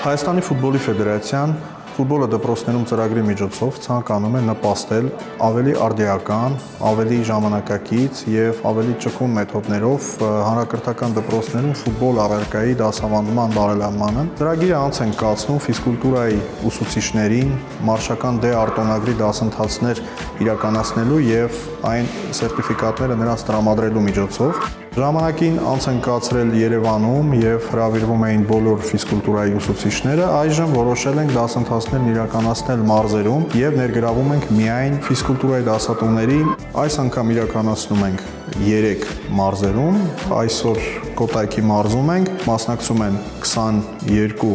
Հայաստանի ֆուտբոլի ֆեդերացիան ֆուտբոլը դպրոցներում ծրագրի միջոցով ցանկանում է նպաստել ավելի արդիական, ավելի ժամանակակից եւ ավելի ճկուն մեթոդներով հանրակրթական դպրոցներում ֆուտբոլ առարկայի դասավանդման բարելավմանը։ Ծրագիրը անց են կացնում ֆիզկուլտուրայի ուսուցիչներին մարշական արտոնագրի դասընթացներ իրականացնելու եւ այն սերտիֆիկատները նրանց տրամադրելու միջոցով։ Ժամանակին անց են կացրել Երևանում եւ հրավիրվում էին բոլոր ֆիզկուլտուրայի ուսուցիչները, այժմ որոշել ենք դասընթացներն իրականացնել մարզերում եւ ներգրավում ենք միայն ֆիզկուլտուրայի դասատուների, այս անգամ իրականացնում ենք 3 մարզերում, այսօր Կոտայքի մարզում ենք, մասնակցում են 22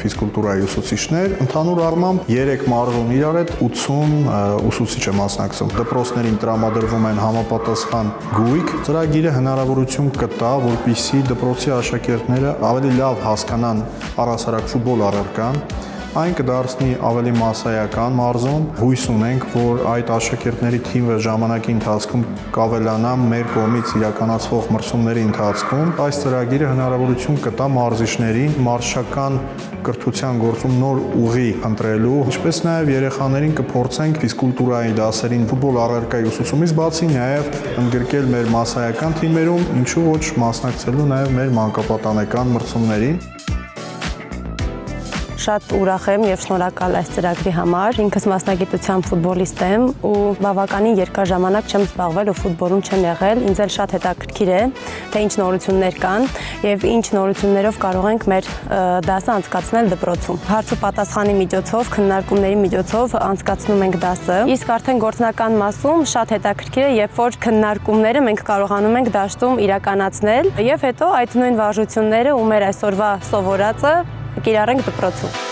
ֆիզկուլտուրայի ուսուցիչներ, ընդհանուր առմամբ 3 մարզում իրար հետ 80 ուսուցիչ է մասնակցում։ Դպրոցներին տրամադրվում են համապատասխան գույք, ծրագիրը հնարավորություն կտա, որպեսզի դպրոցի աշակերտները ավելի լավ հասկանան առհասարակ ֆուտբոլ առարկան, այն կդարձնի ավելի մասսայական մարզում, հույս ունենք, որ այդ աշակերտների թիմը ժամանակի ընթացքում կավելանա մեր կողմից իրականացվող մրցումների ընթացքում։ Այս ծրագիրը հնարավորություն կտա մարզիչներին մարշական կրթության գործում նոր ուղի ընտրելու, ինչպես նաև երեխաներին կփորձենք ֆիզկուլտուրայի դասերին ֆուտբոլ առարկայի ուսուցումից բացի նաև ընդգրկել մեր մասսայական թիմերում, ինչու ոչ մասնակցելու նաև մեր մանկապատանեկան մրցումներին։ Շատ ուրախ եմ եւ շնորհակալ այս ծրագրի համար։ Ինքս մասնագիտությամբ ֆուտբոլիստ եմ ու բավականին երկար ժամանակ չեմ զբաղվել ու ֆուտբոլում չեմ եղել։ Ինձ էլ շատ հետաքրքիր է, թե ինչ նորություններ կան եւ ինչ նորություններով կարող ենք մեր դասը անցկացնել դպրոցում։ Հարց ու պատասխանի միջոցով, քննարկումների միջոցով անցկացնում ենք դասը։ Իսկ արդեն գործնական մասում շատ հետաքրքիր է, երբ որ քննարկումները մենք կարողանում ենք դաշտում իրականացնել եւ հետո այդ նույն վարժությունները ու մեր այսօրվա սովորածը կիրառենք դպրոցում։